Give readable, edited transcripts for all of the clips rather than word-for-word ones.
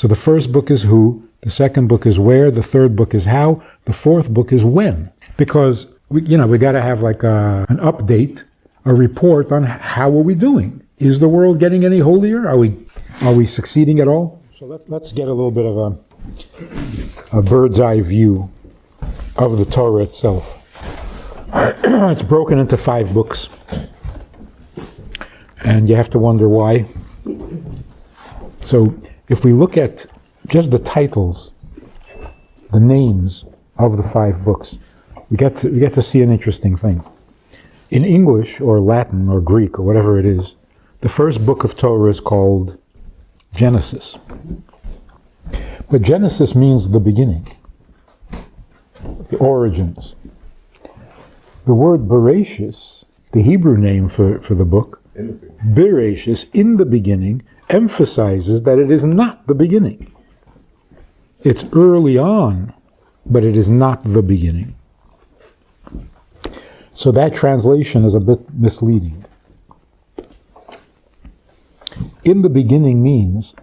So the first book is who, the second book is where, the third book is how, the fourth book is when. Because we got to have like an update, a report on how are we doing. Is the world getting any holier? Are we succeeding at all? So let's get a little bit of a bird's eye view of the Torah itself. It's broken into 5 books. And you have to wonder why. So if we look at just the titles, the names of the 5 books, we get to see an interesting thing. In English or Latin or Greek or whatever it is, the first book of Torah is called Genesis. But Genesis means the beginning, the origins. The word Bereshis, the Hebrew name for the book, Bereshis, in the beginning, emphasizes that it is not the beginning. It's early on, but it is not the beginning. So that translation is a bit misleading. In the beginning means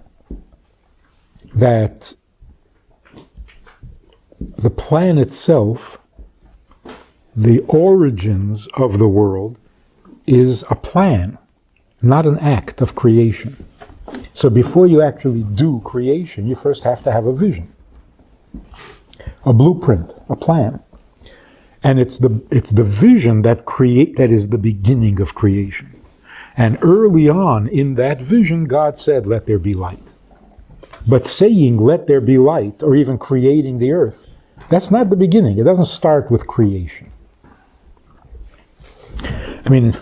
that the plan itself, the origins of the world, is a plan, not an act of creation. So before you actually do creation, you first have to have a vision, a blueprint, a plan. And it's the vision that is the beginning of creation. And early on in that vision, God said, let there be light. But saying, let there be light, or even creating the earth, that's not the beginning. It doesn't start with creation. I mean,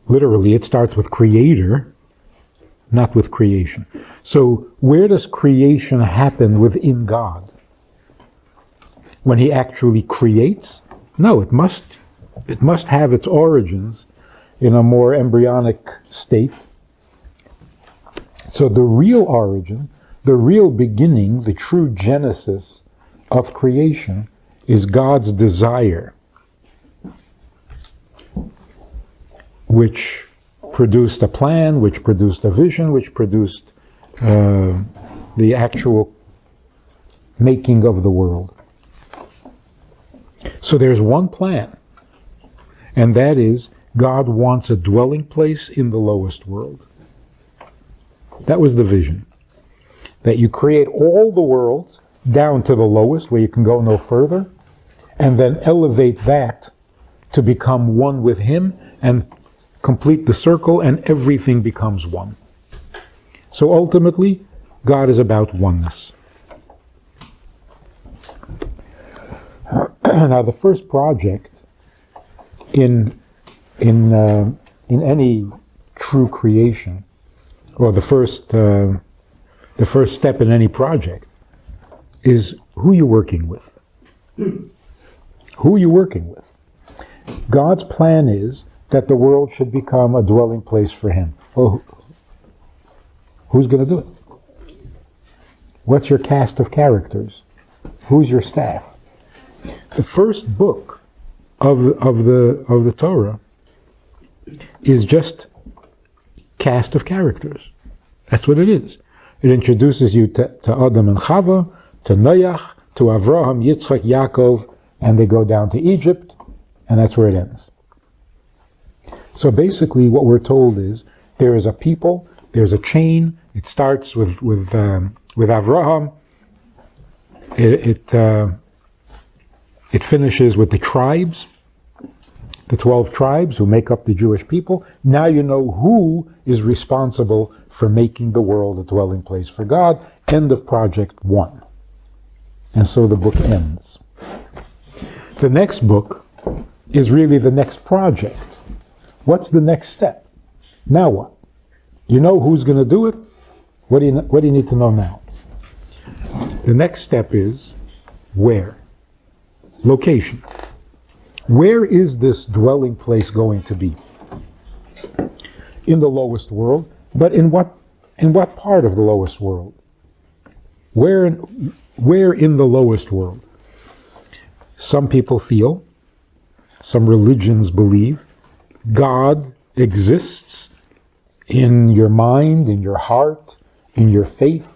literally, it starts with creator, not with creation. So where does creation happen within God? When he actually creates? No, it must have its origins in a more embryonic state. So the real origin, the real beginning, the true genesis of creation is God's desire, which produced a plan, which produced a vision, which produced the actual making of the world. So there's one plan, and that is God wants a dwelling place in the lowest world. That was the vision. That you create all the worlds down to the lowest, where you can go no further, and then elevate that to become one with him and complete the circle, and everything becomes one. So ultimately, God is about oneness. Now, the first project in any true creation, or the first step in any project, is who you're working with. Who you're working with. God's plan is that the world should become a dwelling place for him. Well, who's going to do it? What's your cast of characters? Who's your staff? The first book of the Torah is just cast of characters. That's what it is. It introduces you to Adam and Chava, to Noach, to Avraham, Yitzchak, Yaakov, and they go down to Egypt, and that's where it ends. So basically what we're told is there is a people, there's a chain. It starts with Avraham. It finishes with the tribes, the 12 tribes who make up the Jewish people. Now you know who is responsible for making the world a dwelling place for God. End of project 1. And so the book ends. The next book is really the next project. What's the next step? Now what? You know who's going to do it? What do you need to know now? The next step is where? Location. Where is this dwelling place going to be? In the lowest world, but in what part of the lowest world? Where in the lowest world? Some people feel, some religions believe, God exists in your mind, in your heart, in your faith,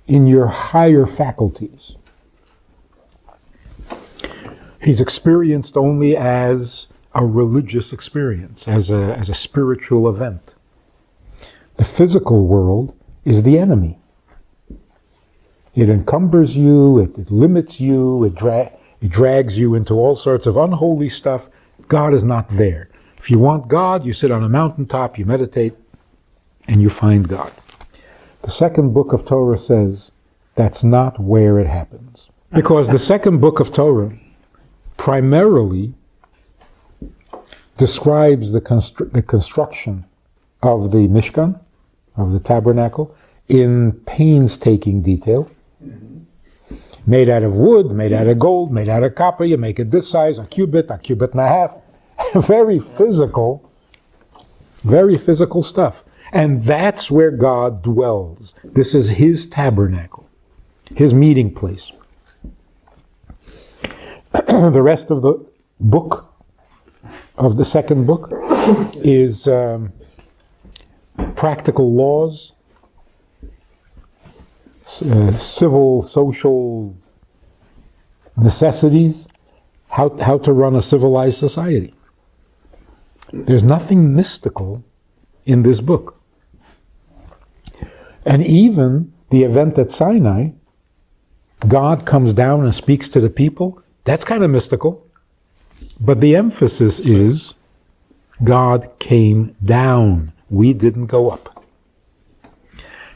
in your higher faculties. He's experienced only as a religious experience, as a spiritual event. The physical world is the enemy. It encumbers you, it limits you, it drags you into all sorts of unholy stuff. God is not there. If you want God, you sit on a mountaintop, you meditate, and you find God. The second book of Torah says that's not where it happens. Because the second book of Torah primarily describes the construction of the Mishkan, of the tabernacle, in painstaking detail. Made out of wood, made out of gold, made out of copper, you make it this size, a cubit and a half. Very physical stuff. And that's where God dwells. This is his tabernacle, his meeting place. The rest of the book, of the second book, is practical laws, civil, social necessities, how to run a civilized society. There's nothing mystical in this book. And even the event at Sinai, God comes down and speaks to the people, that's kind of mystical. But the emphasis is God came down. We didn't go up.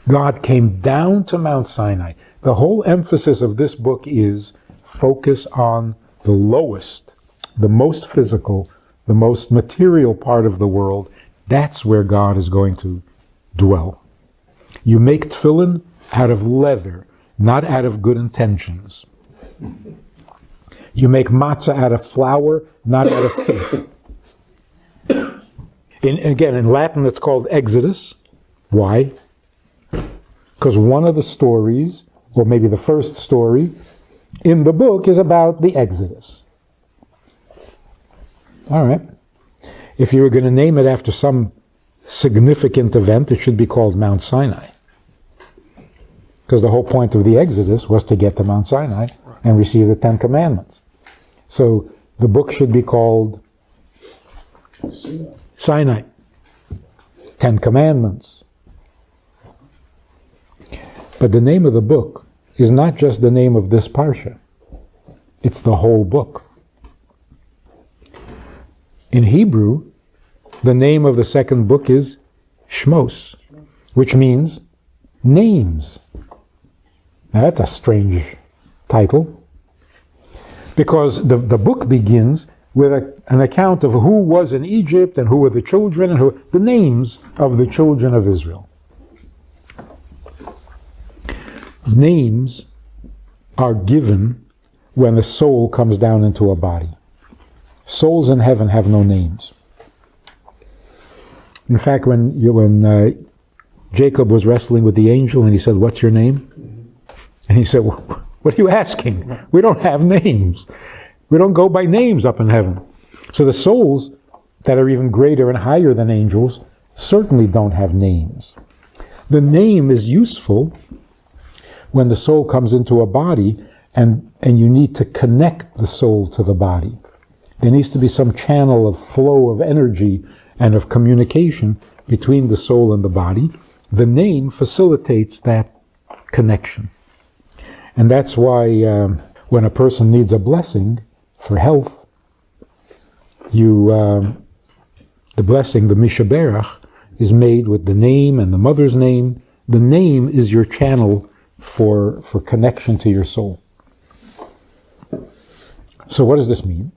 God came down to Mount Sinai. The whole emphasis of this book is focus on the lowest, the most physical, the most material part of the world. That's where God is going to dwell. You make tefillin out of leather, not out of good intentions. You make matzah out of flour, not out of faith. Again, in Latin it's called Exodus. Why? Because one of the stories, or maybe the first story, in the book is about the Exodus. All right. If you were going to name it after some significant event, it should be called Mount Sinai. Because the whole point of the Exodus was to get to Mount Sinai and receive the Ten Commandments. So the book should be called Sinai. Ten Commandments. But the name of the book is not just the name of this parsha. It's the whole book. In Hebrew, the name of the second book is Shmos, which means names. Now that's a strange title, because the book begins with an account of who was in Egypt and who were the children and the names of the children of Israel. Names are given when the soul comes down into a body. Souls in heaven have no names. In fact, when Jacob was wrestling with the angel and he said, "What's your name?" And he said, "What are you asking? We don't have names. We don't go by names up in heaven." So the souls that are even greater and higher than angels certainly don't have names. The name is useful when the soul comes into a body and you need to connect the soul to the body. There needs to be some channel of flow of energy and of communication between the soul and the body. The name facilitates that connection. And that's why when a person needs a blessing for health, the blessing, the Mishaberach, is made with the name and the mother's name. The name is your channel for connection to your soul. So what does this mean?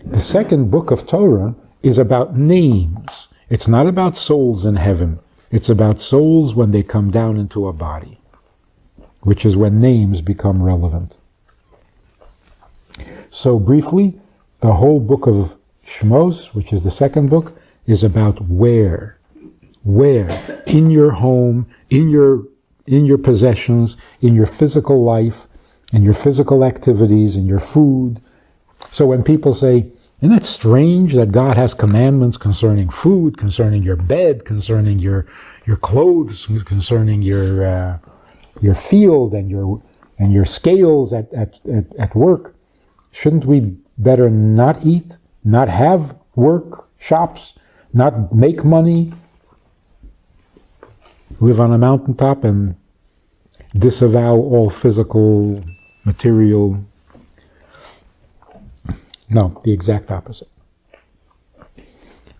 The second book of Torah is about names. It's not about souls in heaven. It's about souls when they come down into a body, which is when names become relevant. So briefly, the whole book of Shmos, which is the second book, is about where, in your home, in your possessions, in your physical life, in your physical activities, in your food. So when people say, "Isn't that strange that God has commandments concerning food, concerning your bed, concerning your clothes, concerning your your field and your scales at work, shouldn't we better not eat, not have work, shops, not make money, live on a mountaintop and disavow all physical, material? No, the exact opposite.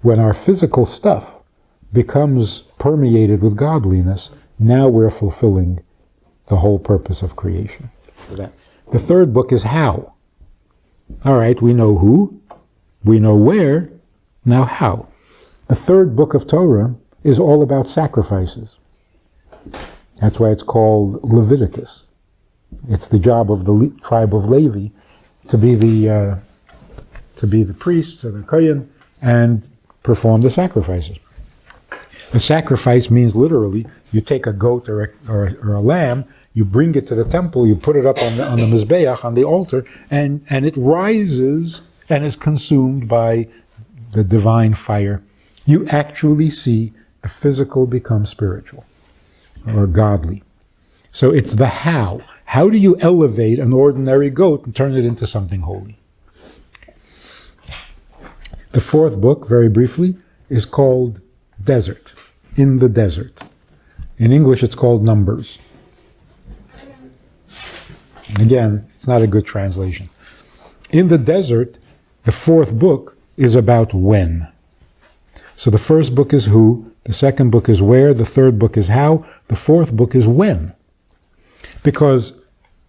When our physical stuff becomes permeated with godliness, now we're fulfilling the whole purpose of creation. The third book is how. All right, we know who, we know where, now how. The third book of Torah is all about sacrifices. That's why it's called Leviticus. It's the job of the tribe of Levi to be the priests or the kohen and perform the sacrifices. A sacrifice means literally you take a goat or a lamb, you bring it to the temple, you put it up on the mizbeach, on the altar, and it rises and is consumed by the divine fire. You actually see the physical become spiritual or godly. So it's the how. How do you elevate an ordinary goat and turn it into something holy? The fourth book, very briefly, is called Desert, in the desert. In English, it's called Numbers. Again, it's not a good translation. In the desert, the fourth book is about when. So the first book is who, the second book is where, the third book is how, the fourth book is when. Because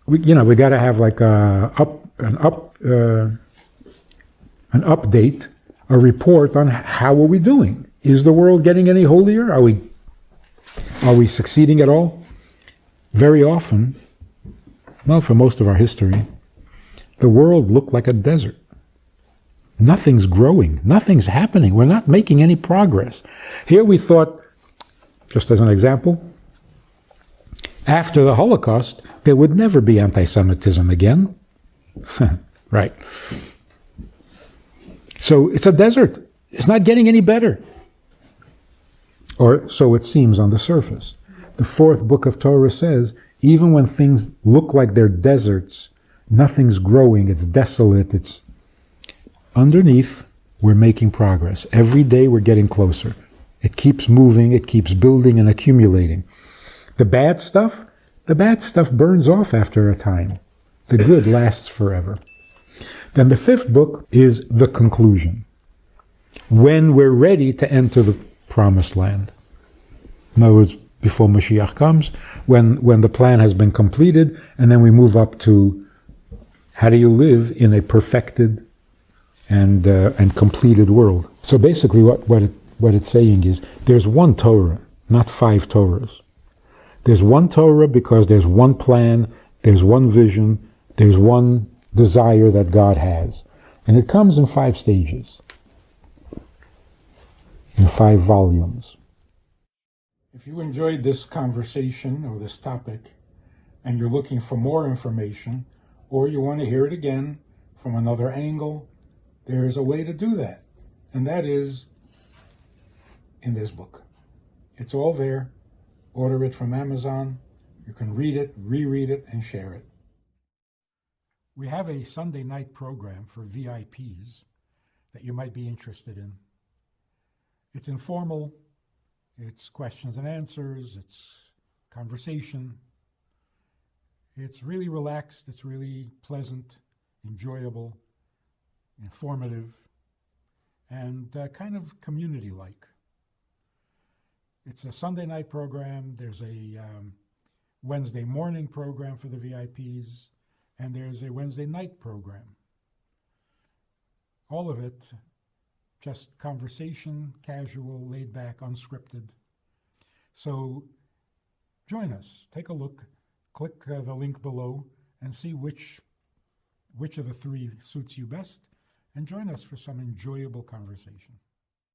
we got to have like an update, a report on how are we doing. Is the world getting any holier? Are we succeeding at all? Very often, well, for most of our history, the world looked like a desert. Nothing's growing. Nothing's happening. We're not making any progress. Here we thought, just as an example, after the Holocaust, there would never be anti-Semitism again. Right. So it's a desert. It's not getting any better. Or so it seems on the surface. The fourth book of Torah says, even when things look like they're deserts, nothing's growing, it's desolate, it's underneath, we're making progress. Every day we're getting closer. It keeps moving, it keeps building and accumulating. The bad stuff burns off after a time. The good lasts forever. Then the fifth book is the conclusion. When we're ready to enter the promised land. In other words, before Mashiach comes, when the plan has been completed, and then we move up to how do you live in a perfected and completed world. So basically what it's saying is there's one Torah, not 5 Torahs. There's one Torah because there's one plan, there's one vision, there's one desire that God has. And it comes in 5 stages, in 5 volumes. If you enjoyed this conversation or this topic, and you're looking for more information, or you want to hear it again from another angle, there is a way to do that. And that is in this book. It's all there. Order it from Amazon. You can read it, reread it, and share it. We have a Sunday night program for VIPs that you might be interested in. It's informal. It's questions and answers. It's conversation. It's really relaxed. It's really pleasant, enjoyable, informative, and kind of community-like. It's a Sunday night program. There's a Wednesday morning program for the VIPs, and there's a Wednesday night program. All of it just conversation, casual, laid back, unscripted. So join us. Take a look. Click the link below and see which of the 3 suits you best, and join us for some enjoyable conversation.